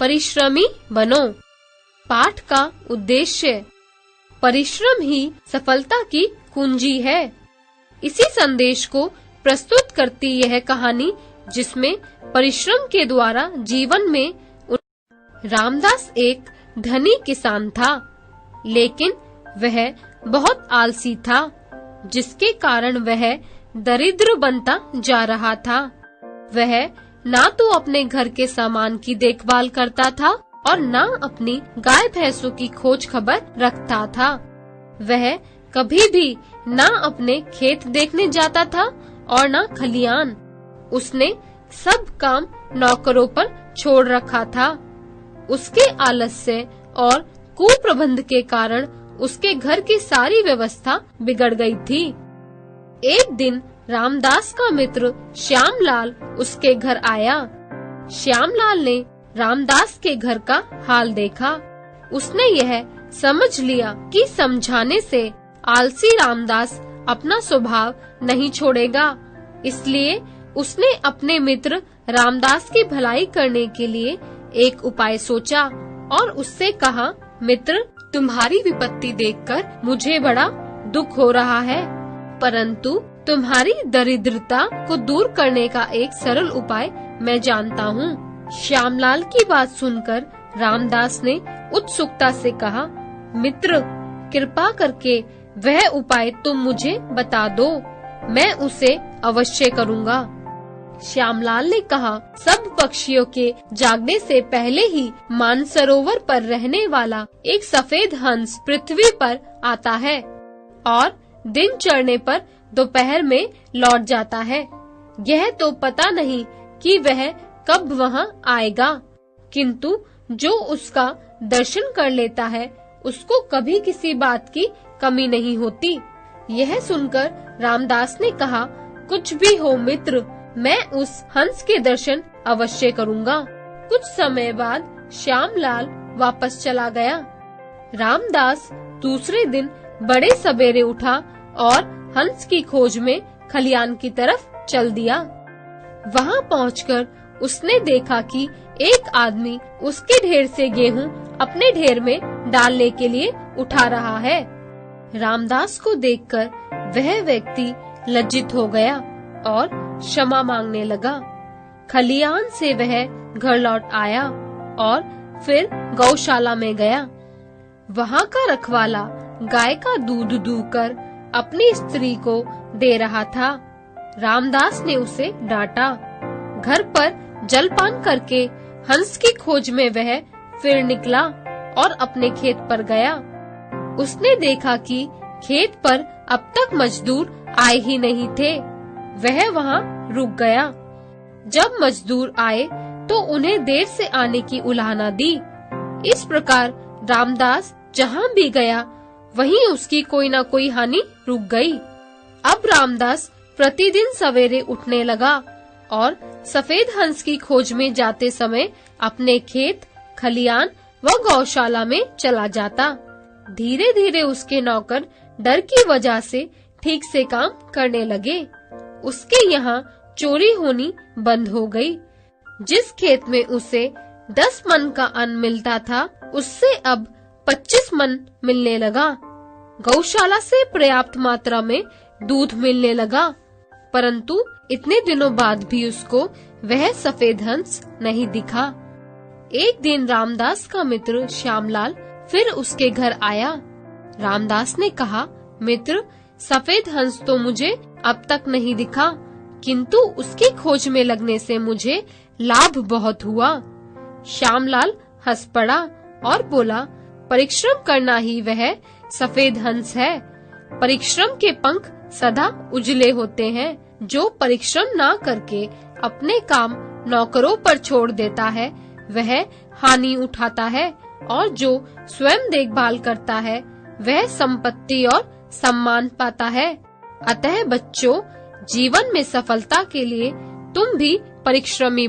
परिश्रमी बनो। पाठ का उद्देश्य, परिश्रम ही सफलता की कुंजी है। इसी संदेश को प्रस्तुत करती यह कहानी, जिसमें परिश्रम के द्वारा जीवन में रामदास एक धनी किसान था, लेकिन वह बहुत आलसी था, जिसके कारण वह दरिद्र बनता जा रहा था। वह ना तो अपने घर के सामान की देखभाल करता था और ना अपनी गाय भैंसों की खोज खबर रखता था। वह कभी भी ना अपने खेत देखने जाता था और ना खलियान। उसने सब काम नौकरों पर छोड़ रखा था। उसके आलस्य और कुप्रबंध के कारण उसके घर की सारी व्यवस्था बिगड़ गई थी। एक दिन रामदास का मित्र श्यामलाल उसके घर आया। श्यामलाल ने रामदास के घर का हाल देखा। उसने यह समझ लिया कि समझाने से आलसी रामदास अपना स्वभाव नहीं छोड़ेगा, इसलिए उसने अपने मित्र रामदास की भलाई करने के लिए एक उपाय सोचा और उससे कहा, मित्र, तुम्हारी विपत्ति देखकर मुझे बड़ा दुख हो रहा है, परंतु तुम्हारी दरिद्रता को दूर करने का एक सरल उपाय मैं जानता हूँ। श्यामलाल की बात सुनकर रामदास ने उत्सुकता से कहा, मित्र, कृपा करके वह उपाय तुम मुझे बता दो, मैं उसे अवश्य करूँगा। श्यामलाल ने कहा, सब पक्षियों के जागने से पहले ही मानसरोवर पर रहने वाला एक सफेद हंस पृथ्वी पर आता है और दिन चढ़ने पर दोपहर में लौट जाता है। यह तो पता नहीं कि वह कब वहाँ आएगा, किंतु जो उसका दर्शन कर लेता है उसको कभी किसी बात की कमी नहीं होती। यह सुनकर रामदास ने कहा, कुछ भी हो मित्र, मैं उस हंस के दर्शन अवश्य करूँगा। कुछ समय बाद श्यामलाल वापस चला गया। रामदास दूसरे दिन बड़े सवेरे उठा और हंस की खोज में खलियान की तरफ चल दिया। वहाँ पहुंचकर उसने देखा कि एक आदमी उसके ढेर से गेहूं अपने ढेर में डालने के लिए उठा रहा है। रामदास को देखकर वह व्यक्ति लज्जित हो गया और क्षमा मांगने लगा। खलियान से वह घर लौट आया और फिर गौशाला में गया। वहाँ का रखवाला गाय का दूध दूहकर अपनी स्त्री को दे रहा था। रामदास ने उसे डांटा। घर पर जलपान करके हंस की खोज में वह फिर निकला और अपने खेत पर गया। उसने देखा कि खेत पर अब तक मजदूर आए ही नहीं थे। वह वहाँ रुक गया। जब मजदूर आए तो उन्हें देर से आने की उलाहना दी। इस प्रकार रामदास जहाँ भी गया वहीं उसकी कोई न कोई हानि रुक गई। अब रामदास प्रतिदिन सवेरे उठने लगा और सफेद हंस की खोज में जाते समय अपने खेत, खलियान व गौशाला में चला जाता। धीरे धीरे उसके नौकर डर की वजह से ठीक से काम करने लगे। उसके यहाँ चोरी होनी बंद हो गई। जिस खेत में उसे 10 मन का अन्न मिलता था, उससे अब 25 मन मिलने लगा। गौशाला से पर्याप्त मात्रा में दूध मिलने लगा, परंतु इतने दिनों बाद भी उसको वह सफेद हंस नहीं दिखा। एक दिन रामदास का मित्र श्यामलाल फिर उसके घर आया। रामदास ने कहा, मित्र, सफेद हंस तो मुझे अब तक नहीं दिखा, किंतु उसकी खोज में लगने से मुझे लाभ बहुत हुआ। श्यामलाल हंस पड़ा और बोला, परिश्रम करना ही वह सफेद हंस है। परिश्रम के पंख सदा उजले होते हैं। जो परिश्रम ना करके अपने काम नौकरों पर छोड़ देता है वह हानि उठाता है, और जो स्वयं देखभाल करता है वह संपत्ति और सम्मान पाता है। अतः बच्चों, जीवन में सफलता के लिए तुम भी परिश्रमी